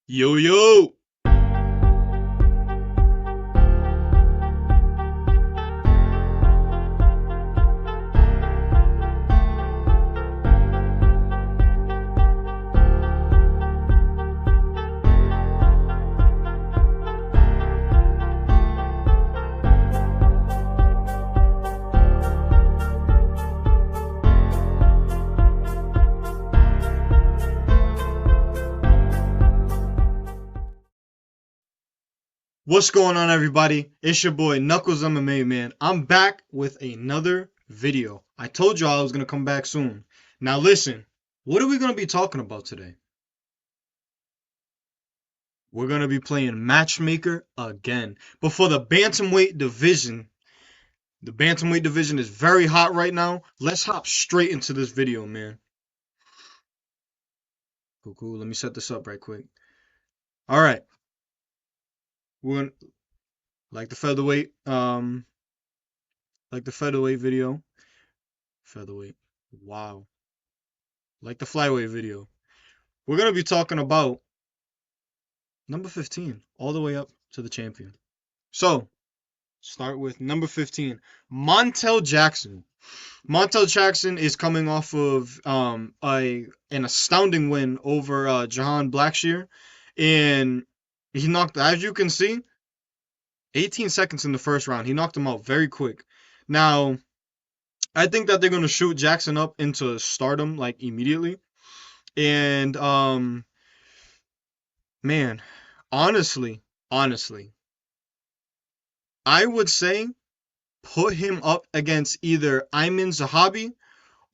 Yo, yo! What's going on, everybody? It's your boy Knuckles MMA, man. I'm back with another video. I told y'all I was gonna come back soon. Now listen, what are we gonna be talking about today? We're gonna be playing Matchmaker again. But for the bantamweight division is very hot right now. Let's hop straight into this video, man. Cool. Let me set this up right quick. All right, we're gonna like the featherweight, video. Featherweight. Wow. Like the flyweight video. We're going to be talking about number 15 all the way up to the champion. So, start with number 15, Montel Jackson. Montel Jackson is coming off of an astounding win over Jahan Blackshear, and he knocked, as you can see, 18 seconds in the first round. He knocked him out very quick. Now, I think that they're going to shoot Jackson up into stardom like immediately. And man, honestly, I would say put him up against either Ayman Zahabi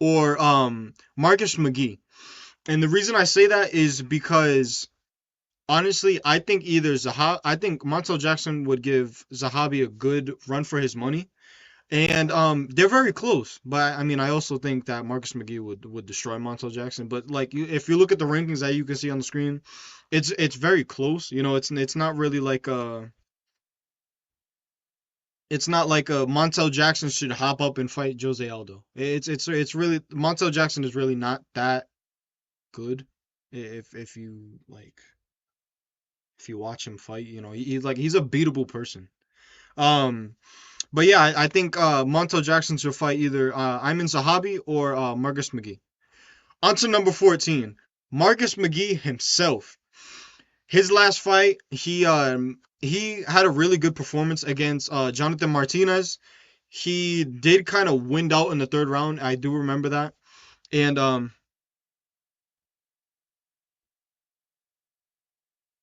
or Marcus McGee. And the reason I say that is because honestly, I think Montel Jackson would give Zahabi a good run for his money. And they're very close, but I mean, I also think that Marcus McGee would destroy Montel Jackson. But like, if you look at the rankings that you can see on the screen, it's very close. You know, it's not really like it's not like a Montel Jackson should hop up and fight Jose Aldo. It's really Montel Jackson is really not that good. If you like if you watch him fight, you know, he's a beatable person. Um, But yeah, I think Montel Jackson should fight either Ayman Zahabi or Marcus McGee. On to number 14, Marcus McGee himself. His last fight, he had a really good performance against Jonathan Martinez. He did kind of wind out in the third round. I do remember that. And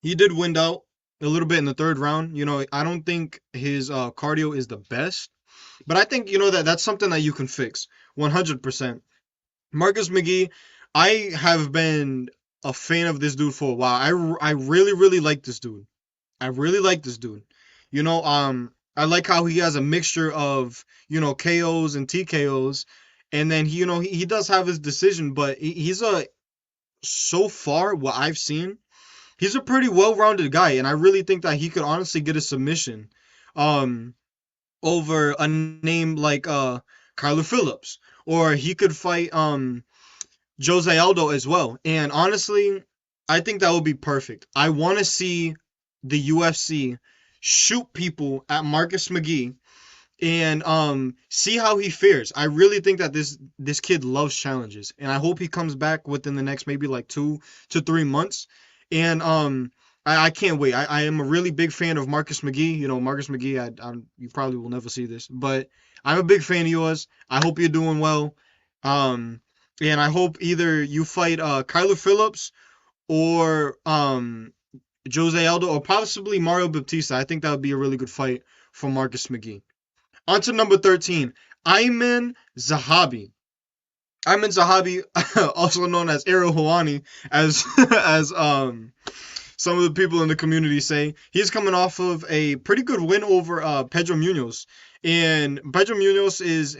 he did wind out a little bit in the third round. You know, I don't think his cardio is the best, but I think, you know, that's something that you can fix 100%. Marcus McGee, I have been a fan of this dude for a while. I really, really like this dude. I really like this dude. You know, I like how he has a mixture of, you know, KOs and TKOs. And then, he does have his decision, but he's so far, what I've seen, he's a pretty well-rounded guy. And I really think that he could honestly get a submission. Um, Over a name like Kyler Phillips, or he could fight Jose Aldo as well. And honestly, I think that would be perfect. I want to see the UFC shoot people at Marcus McGee and see how he fares. I really think that this kid loves challenges, and I hope he comes back within the next maybe like 2 to 3 months. And I can't wait. I am a really big fan of Marcus McGee. You know, Marcus McGee, you probably will never see this, but I'm a big fan of yours. I hope you're doing well. Um, and I hope either you fight Kyler Phillips or Jose Aldo or possibly Mario Baptista. I think that would be a really good fight for Marcus McGee. On to number 13, Ayman Zahabi. Ayman Zahabi, also known as Ariel Helwani, as as some of the people in the community say. He's coming off of a pretty good win over Pedro Munoz. And Pedro Munoz he's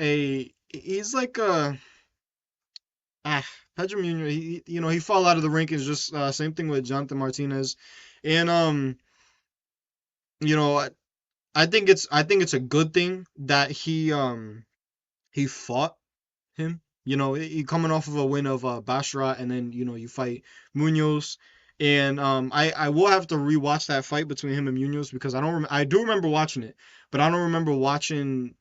like Pedro Munoz, he fall out of the rankings, just same thing with Jonathan Martinez. And you know, I think it's a good thing that he fought him. You know, he coming off of a win of Basharat, and then, you fight Munoz. And I will have to rewatch that fight between him and Munoz because I do remember watching it, but I don't remember watching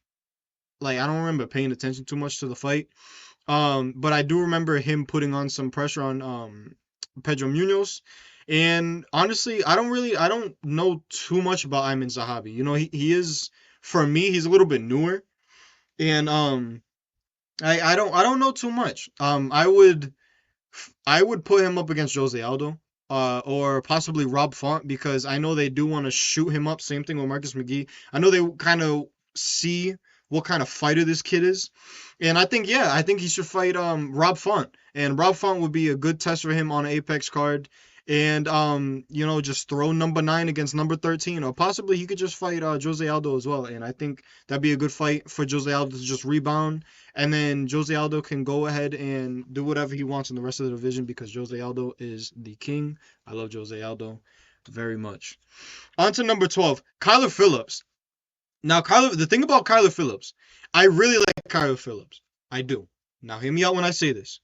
like I don't remember paying attention too much to the fight. But I do remember him putting on some pressure on Pedro Munoz. And honestly, I don't know too much about Ayman Zahabi. You know, he is for me, he's a little bit newer. And I don't know too much. I would put him up against Jose Aldo, or possibly Rob Font because I know they do want to shoot him up. Same thing with Marcus McGee. I know they kind of see what kind of fighter this kid is, and I think he should fight Rob Font, and Rob Font would be a good test for him on an Apex card. And you know, just throw number 9 against number 13, or possibly he could just fight Jose Aldo as well. And I think that'd be a good fight for Jose Aldo to just rebound, and then Jose Aldo can go ahead and do whatever he wants in the rest of the division because Jose Aldo is the king. I love Jose Aldo very much. On to number 12, Kyler Phillips. Now, the thing about Kyler Phillips, I really like Kyler Phillips. I do. Now, hear me out when I say this.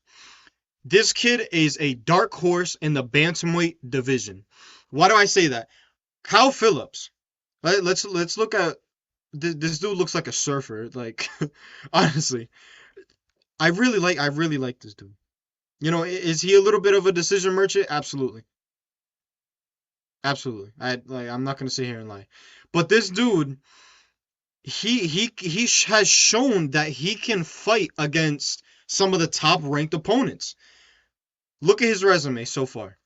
This kid is a dark horse in the bantamweight division. Why do I say that? Kyle Phillips. Let's look at this dude looks like a surfer. Like honestly, I really like this dude. You know, is he a little bit of a decision merchant? Absolutely. Absolutely. I'm not gonna sit here and lie. But this dude, he has shown that he can fight against some of the top ranked opponents. Look at his resume so far.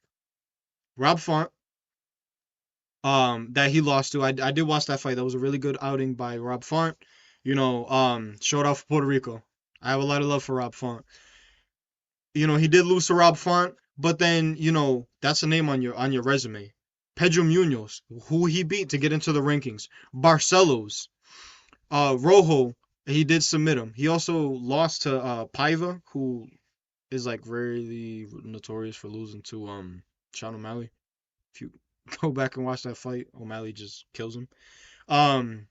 Rob Font, that he lost to. I did watch that fight. That was a really good outing by Rob Font. You know, showed off Puerto Rico. I have a lot of love for Rob Font. You know, he did lose to Rob Font, but then, you know, that's a name on your resume. Pedro Munoz, who he beat to get into the rankings. Barcelos, Rojo, he did submit him. He also lost to Paiva, who is like really notorious for losing to Sean O'Malley. If you go back and watch that fight, O'Malley just kills him. Um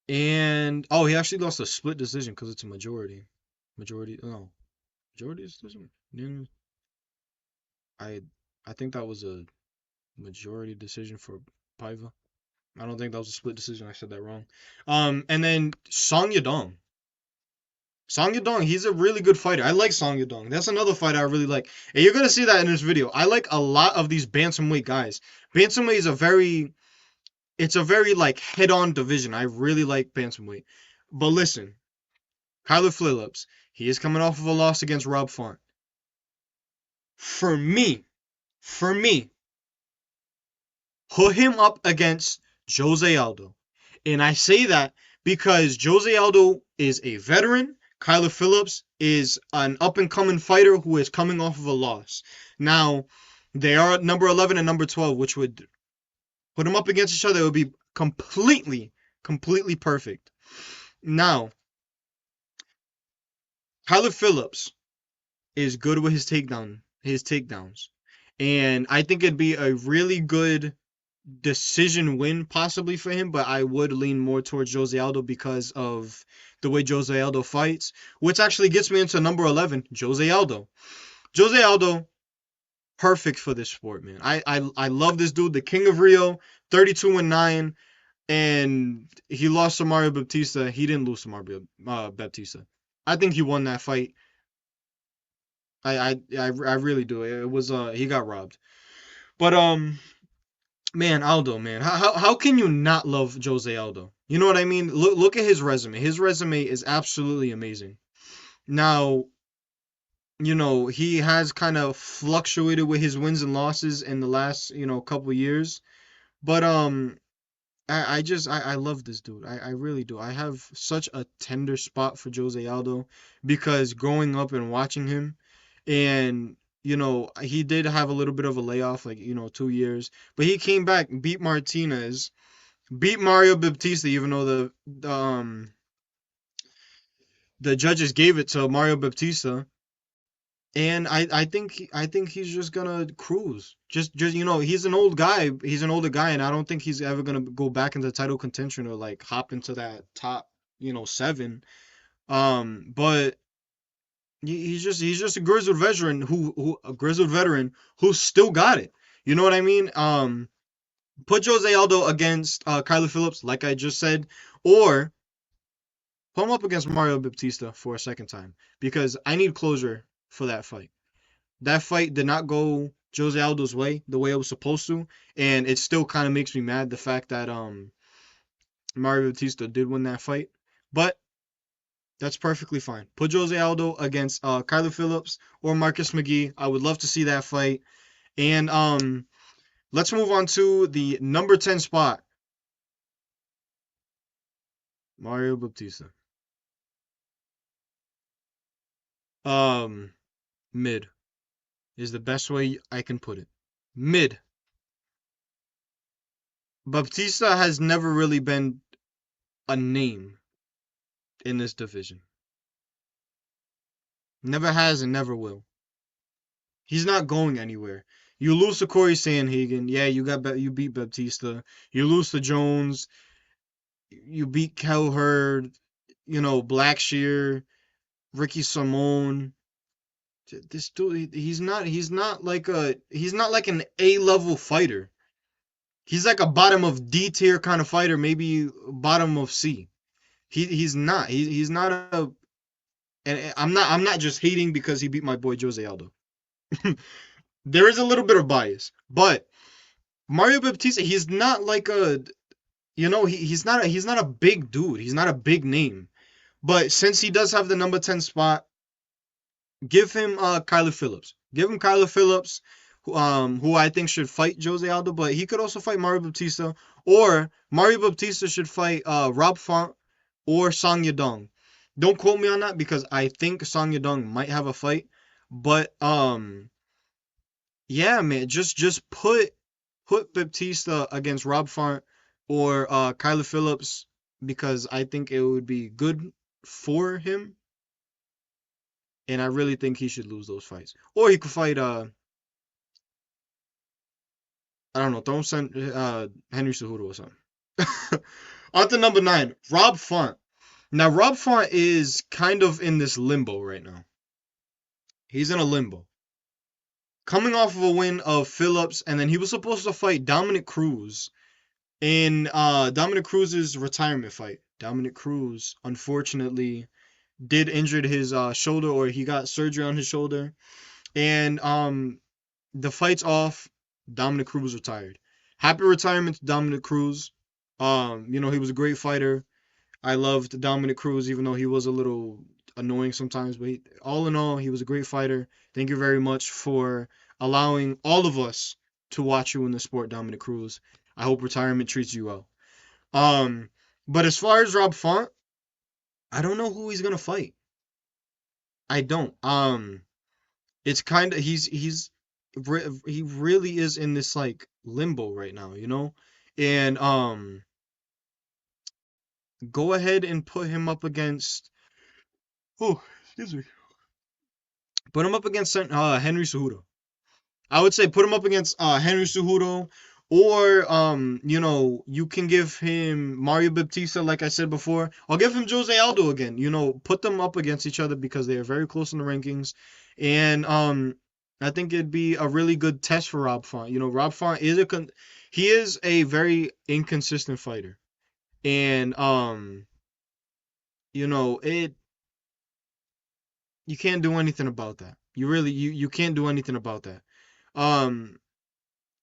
and oh, he actually lost a split decision because it's a majority. Majority, no, majority decision. Yeah, I I think that was a majority decision for Paiva. I don't think that was a split decision. I said that wrong. And then Song Yadong. Song Yadong, he's a really good fighter. I like Song Yadong. That's another fighter I really like. And you're gonna see that in this video. I like a lot of these bantamweight guys. Bantamweight is it's a very like head-on division. I really like bantamweight. But listen, Kyler Phillips, he is coming off of a loss against Rob Font. For me, for me, put him up against Jose Aldo. And I say that because Jose Aldo is a veteran. Kyler Phillips is an up and coming fighter who is coming off of a loss. Now, they are at number 11 and number 12, which would put them up against each other. It would be completely perfect. Now, Kyler Phillips is good with his takedowns. And I think it'd be a really good decision win possibly for him, but I would lean more towards Jose Aldo because of the way Jose Aldo fights, which actually gets me into number 11, Jose Aldo. Jose Aldo, perfect for this sport, man. I love this dude, the King of Rio, 32-9, and he lost to Mario Baptista. He didn't lose to Mario Baptista. I think he won that fight. I really do. It was he got robbed. But man, Aldo, man, how can you not love Jose Aldo? You know what I mean? Look at his resume. His resume is absolutely amazing. Now, you know, he has kind of fluctuated with his wins and losses in the last, you know, couple years. But I love this dude. I really do. I have such a tender spot for Jose Aldo because growing up and watching him, and you know, he did have a little bit of a layoff, like, you know, 2 years, but he came back, beat Martinez, beat Mario Baptista, even though the judges gave it to Mario Baptista. And I think he's just gonna cruise. Just you know, he's an old guy. He's an older guy, and I don't think he's ever gonna go back into title contention or like hop into that top, you know, seven. But He's just a grizzled veteran who still got it. You know what I mean? Put Jose Aldo against Kyler Phillips, like I just said, or put him up against Mario Baptista for a second time because I need closure for that fight. That fight did not go Jose Aldo's way the way it was supposed to, and it still kind of makes me mad the fact that Mario Batista did win that fight. But that's perfectly fine. Put Jose Aldo against Kyler Phillips or Marcus McGee. I would love to see that fight. And let's move on to the number 10 spot. Mario Baptista. Um, Mid is the best way I can put it. Mid. Baptista has never really been a name in this division. Never has and never will. He's not going anywhere. You lose to Corey Sandhagen. Yeah, you beat Baptista. You lose to Jones. You beat Kelherd. Blackshear, Ricky Simone. This dude, he's not like an A level fighter. He's like a bottom of D tier kind of fighter, maybe bottom of C. He's not. He's not a. And I'm not just hating because he beat my boy Jose Aldo. There is a little bit of bias, but Mario Baptista, he's not like he's not a big dude. He's not a big name. But since he does have the number 10 spot, give him Kyler Phillips. Give him Kyler Phillips, who I think should fight Jose Aldo, but he could also fight Mario Baptista, or Mario Baptista should fight Rob Font or Song Yadong. Don't quote me on that because I think Song Yadong might have a fight, but yeah, man, just put Baptista against Rob Font or Kyler Phillips because I think it would be good for him, and I really think he should lose those fights. Or he could fight I don't know, throw him Henry Cejudo or something. On to number 9, Rob Font. Now Rob Font is kind of in this limbo right now. He's in a limbo. Coming off of a win of Phillips, and then he was supposed to fight Dominic Cruz in Dominic Cruz's retirement fight. Dominic Cruz, unfortunately, did injured his shoulder, or he got surgery on his shoulder, and the fight's off. Dominic Cruz retired. Happy retirement to Dominic Cruz. He was a great fighter. I loved Dominic Cruz, even though he was a little annoying sometimes. But all in all, he was a great fighter. Thank you very much for allowing all of us to watch you in the sport, Dominic Cruz. I hope retirement treats you well. But as far as Rob Font, I don't know who he's gonna fight. I don't. It's kind of he really is in this like limbo right now, and go ahead and put him up against. Oh, excuse me. Put him up against Henry Cejudo. I would say put him up against Henry Cejudo, or you can give him Mario Baptista, like I said before. I'll give him Jose Aldo again. Put them up against each other because they are very close in the rankings, and I think it'd be a really good test for Rob Font. Rob Font he is a very inconsistent fighter, and it you can't do anything about that. You can't do anything about that. Um,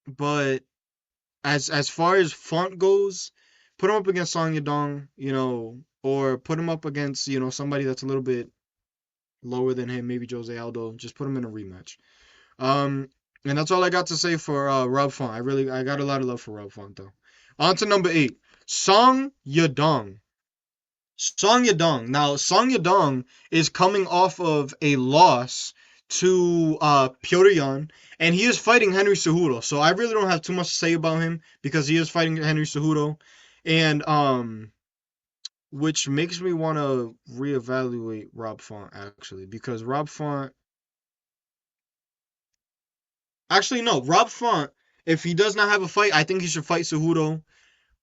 but as far as Font goes, put him up against Song Yadong, or put him up against somebody that's a little bit lower than him, maybe Jose Aldo. Just put him in a rematch. Um, and that's all I got to say for Rob Font. I got a lot of love for Rob Font though. On to number 8, Song Yadong. Song Yadong. Now, Song Yadong is coming off of a loss to Piotr Yan, and he is fighting Henry Cejudo. So I really don't have too much to say about him because he is fighting Henry Cejudo, and which makes me want to reevaluate Rob Font actually because Rob Font. Actually, no, Rob Font. If he does not have a fight, I think he should fight Cejudo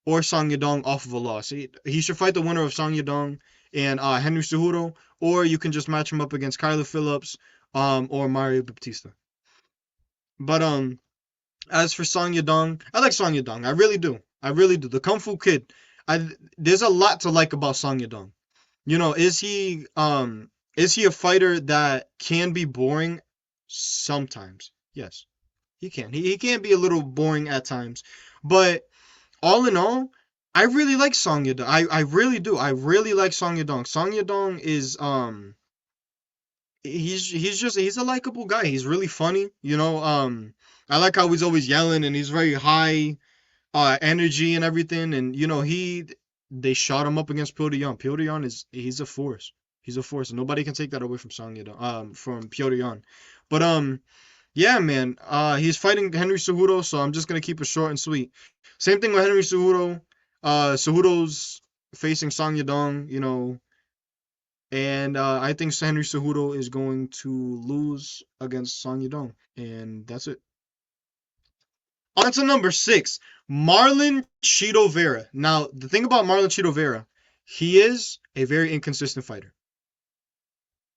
or Song Yadong off of a loss. He should fight the winner of Song Yadong and Henry Cejudo, or you can just match him up against Kyler Phillips, or Mario Baptista. But as for Song Yadong, I like Song Yadong. I really do. I really do. The Kung Fu Kid. There's a lot to like about Song Yadong. You know, is he a fighter that can be boring sometimes? Yes, he can. He can be a little boring at times. But all in all, I really like Song Yadong. I really do. I really like Song Yadong. Song Yadong is he's a likable guy. He's really funny. I like how he's always yelling and he's very high energy and everything. And they shot him up against Piotr Jan. Piotr Jan he's a force. He's a force. Nobody can take that away from Song Yadong, from Piotr Jan. But yeah, man. He's fighting Henry Cejudo, so I'm just gonna keep it short and sweet. Same thing with Henry Cejudo. Cejudo's facing Song Yadong, and I think Henry Cejudo is going to lose against Song Yadong, and that's it. On to number 6, Marlon Chito Vera. Now, the thing about Marlon Chito Vera, he is a very inconsistent fighter.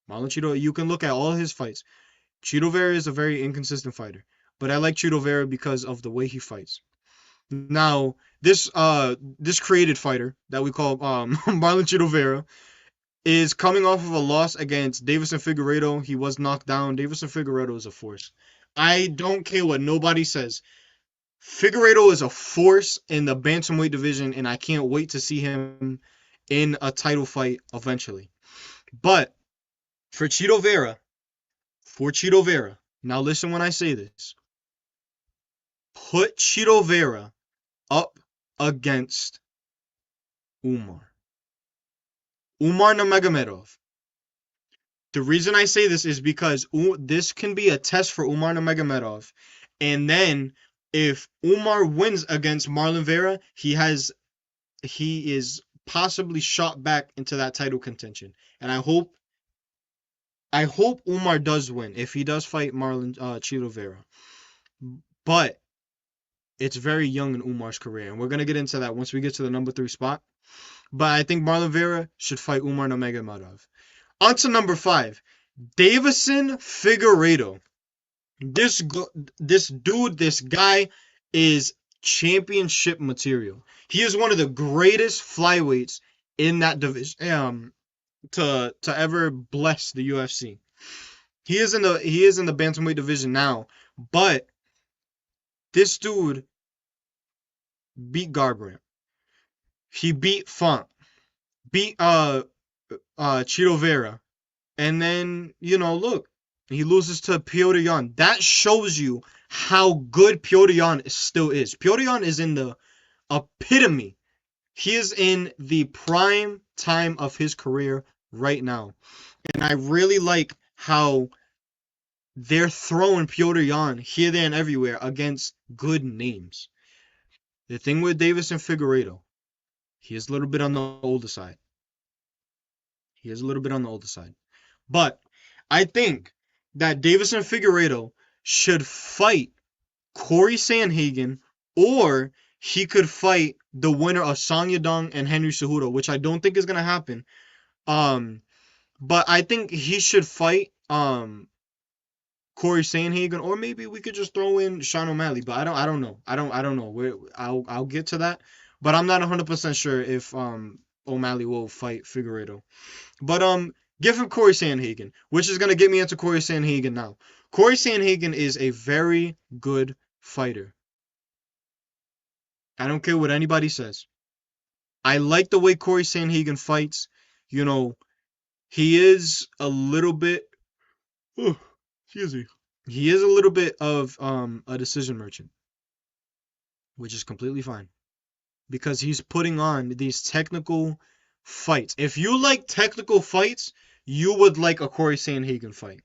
Marlon Chito, you can look at all his fights. Chito Vera is a very inconsistent fighter, but I like Chito Vera because of the way he fights. Now, this created fighter that we call Marlon Chito Vera is coming off of a loss against Davison Figueiredo. He was knocked down. Davison Figueiredo is a force. I don't care what nobody says. Figueiredo is a force in the bantamweight division, and I can't wait to see him in a title fight eventually. But for Chito Vera, now listen when I say this. Put Chito Vera up against Umar Nurmagomedov. The reason I say this is because this can be a test for Umar Nurmagomedov, and then if Umar wins against Marlon Vera, he is possibly shot back into that title contention. And I hope Umar does win if he does fight Marlon Chito Vera. But it's very young in Umar's career, and we're gonna get into that once we get to the number 3 spot. But I think Marlon Vera should fight Umar Nurmagomedov. On to number 5, Davison Figueiredo. This guy is championship material. He is one of the greatest flyweights in that division to ever bless the UFC. He is in the bantamweight division now, but this dude beat Garbrandt. He beat Font, beat Chito Vera, and then look, he loses to Piotr Jan. That shows you how good Piotr Jan still is. Piotr Jan is in the epitome. He is in the prime time of his career right now. And I really like how they're throwing Piotr Jan here, there, and everywhere against good names. The thing with Davison Figueiredo, he is a little bit on the older side. But I think that Davison Figueiredo should fight Corey Sandhagen, or he could fight the winner of Song Yadong and Henry Cejudo, which I don't think is gonna happen. But I think he should fight Corey Sandhagen, or maybe we could just throw in Sean O'Malley. But I don't know. I don't know. I'll get to that. But I'm not 100% sure if O'Malley will fight Figueiredo. But give him Corey Sandhagen, which is gonna get me into Corey Sandhagen now. Corey Sandhagen is a very good fighter. I don't care what anybody says. I like the way Corey Sandhagen fights. He is a little bit. Oh, excuse me. He is a little bit of a decision merchant, which is completely fine, because he's putting on these technical fights. If you like technical fights, you would like a Corey Sandhagen fight.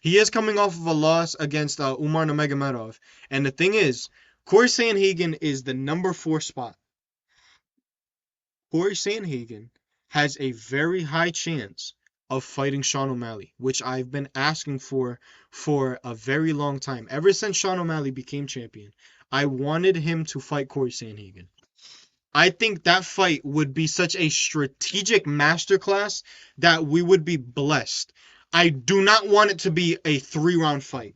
He is coming off of a loss against Umar Nurmagomedov, and the thing is, Corey Sandhagen is the number 4 spot. Corey Sandhagen has a very high chance of fighting Sean O'Malley, which I've been asking for a very long time. Ever since Sean O'Malley became champion, I wanted him to fight Corey Sandhagen. I think that fight would be such a strategic masterclass that we would be blessed. I do not want it to be a 3 round fight.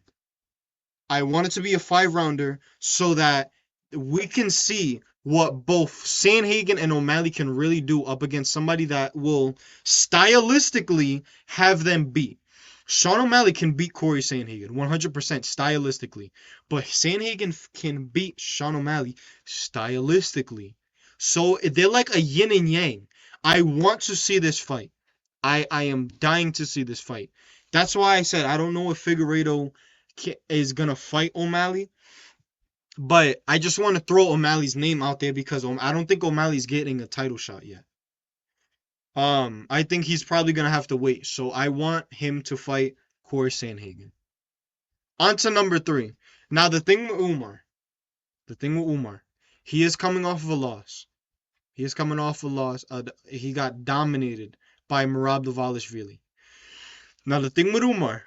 I want it to be a 5 rounder so that we can see what both Sanhagen and O'Malley can really do up against somebody that will stylistically have them beat. Sean O'Malley can beat Corey Sanhagen 100% stylistically, but Sanhagen can beat Sean O'Malley stylistically. So they're like a yin and yang. I want to see this fight. I am dying to see this fight. That's why I said I don't know if Figueiredo is gonna fight O'Malley, but I just want to throw O'Malley's name out there because I don't think O'Malley's getting a title shot yet. I think he's probably gonna have to wait. So I want him to fight Corey Sandhagen. On to number 3. Now the thing with Umar, he is coming off of a loss. He is coming off a loss. He got dominated by Merab Dvalishvili. Now the thing with Umar,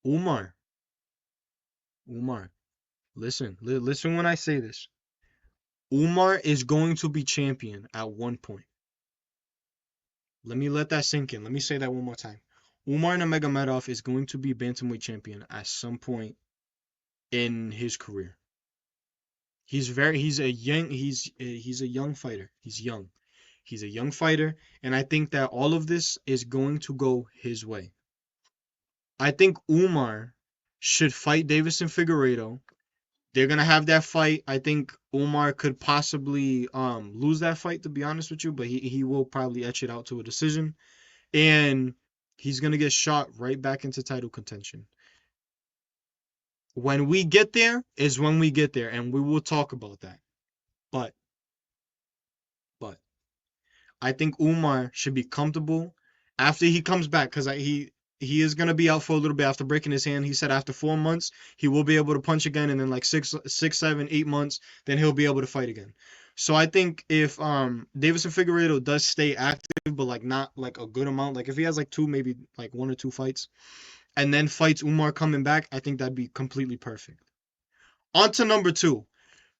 Umar, listen when I say this. Umar is going to be champion at one point. Let me let that sink in. Let me say that one more time. Umar Nurmagomedov is going to be bantamweight champion at some point in his career. He's a young fighter. He's young. He's a young fighter, and I think that all of this is going to go his way. I think Umar should fight Davison Figueiredo. They're gonna have that fight. I think Umar could possibly lose that fight, to be honest with you, but he will probably etch it out to a decision. And he's gonna get shot right back into title contention. When we get there is when we get there, and we will talk about that. But but I think Umar should be comfortable after he comes back because he is gonna be out for a little bit after breaking his hand. He said after 4 months he will be able to punch again, and then like 6, 7, 8 months, then he'll be able to fight again. So I think if Davison Figueiredo does stay active, but like not like a good amount, like if he has like two, maybe like 1 or 2 fights, and then fights Umar coming back, I think that'd be completely perfect. On to number 2,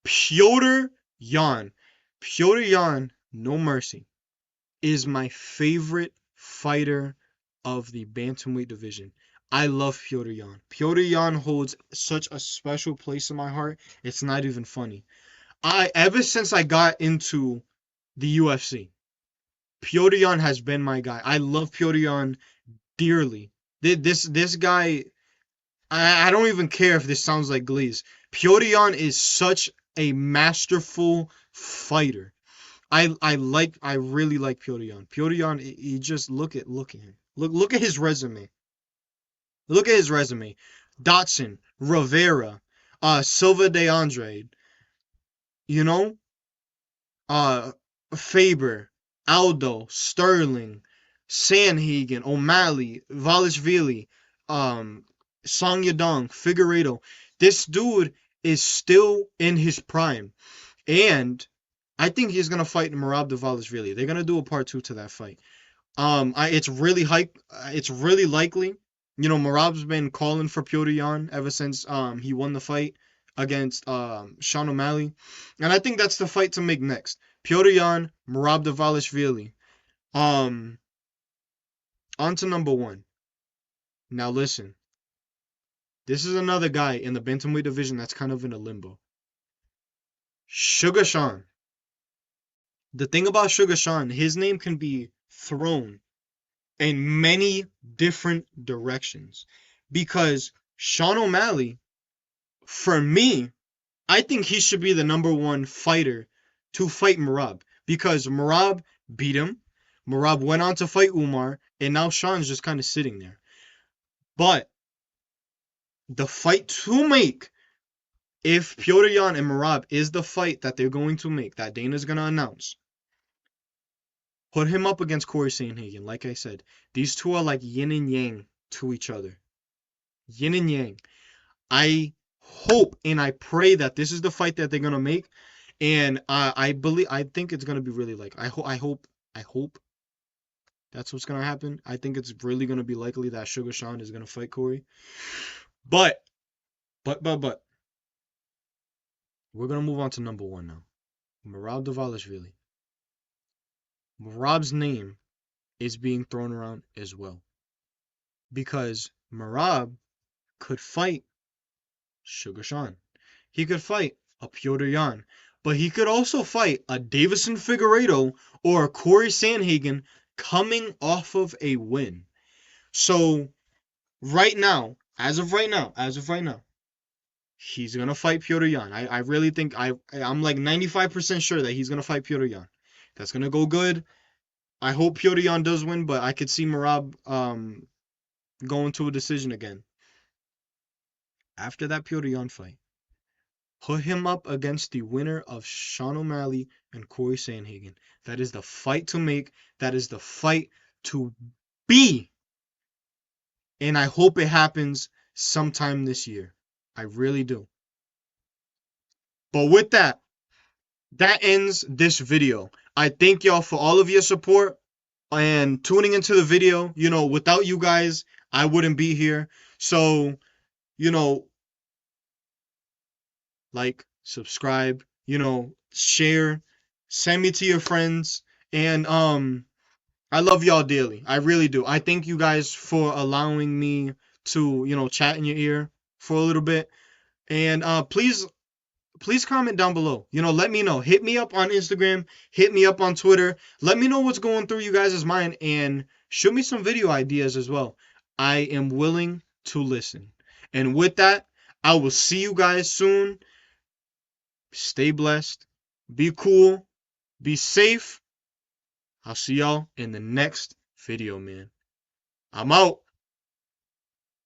Piotr Yan. Piotr Yan, no mercy, is my favorite fighter of the bantamweight division. I love Piotr Yan. Piotr Yan holds such a special place in my heart. It's not even funny. I ever since I got into the UFC, Piotr Yan has been my guy. I love Piotr Yan dearly. This guy, I don't even care if this sounds like Glees. Piotr Yan is such a masterful fighter. I really like Piotr Yan. Piotr Yan, he just look at him. Look at his resume. Look at his resume. Dotson, Rivera, Silva de Andrade, you know, uh, Faber, Aldo, Sterling, Sanhagen, O'Malley, Valishvili, Song Yadong, Figueiredo. This dude is still in his prime, and I think he's gonna fight Merab Dvalishvili. They're gonna do a part 2 to that fight. It's really hype. It's really likely. You know, Marab's been calling for Piotr Yan ever since he won the fight against Sean O'Malley, and I think that's the fight to make next. Piotr Yan, Merab Dvalishvili. Um, on to number 1. Now listen, this is another guy in the bantamweight division that's kind of in a limbo. Sugar Sean. The thing about Sugar Sean, his name can be thrown in many different directions because Sean O'Malley, for me, I think he should be the number 1 fighter to fight Merab because Merab beat him. Merab went on to fight Umar, and now Sean's just kind of sitting there. But the fight to make, if Piotr Yan and Merab is the fight that they're going to make, that Dana's going to announce, put him up against Corey Sandhagen. Like I said, these two are like yin and yang to each other. Yin and yang. I hope and I pray that this is the fight that they're gonna make, and I think it's gonna be really like I hope that's what's gonna happen. I think it's really gonna be likely that Sugar Sean is gonna fight Corey, but We're gonna move on to number one now. Merab Dvalishvili. Merab's name is being thrown around as well because Merab could fight Sugar Sean. He could fight a Piotr Jan, but he could also fight a Davison Figueiredo or a Corey Sandhagen coming off of a win. So right now, as of right now, he's gonna fight Piotr Jan. I really think I'm like 95% sure that he's gonna fight Piotr Jan. That's gonna go good. I hope Piotr Jan does win, but I could see Merab going to a decision again. After that Piotr Jan fight, put him up against the winner of Sean O'Malley and Corey Sandhagen. That is the fight to make. That is the fight to be. And I hope it happens sometime this year. I really do. But with that, that ends this video. I thank y'all for all of your support and tuning into the video. You know, without you guys, I wouldn't be here. So, you know, like, subscribe, you know, share, send me to your friends, and I love y'all dearly. I really do. I thank you guys for allowing me to, you know, chat in your ear for a little bit. And please comment down below. You know, let me know. Hit me up on Instagram, hit me up on Twitter. Let me know what's going through you guys' mind and shoot me some video ideas as well. I am willing to listen. And with that, I will see you guys soon. Stay blessed. Be cool. Be safe. I'll see y'all in the next video, man. I'm out.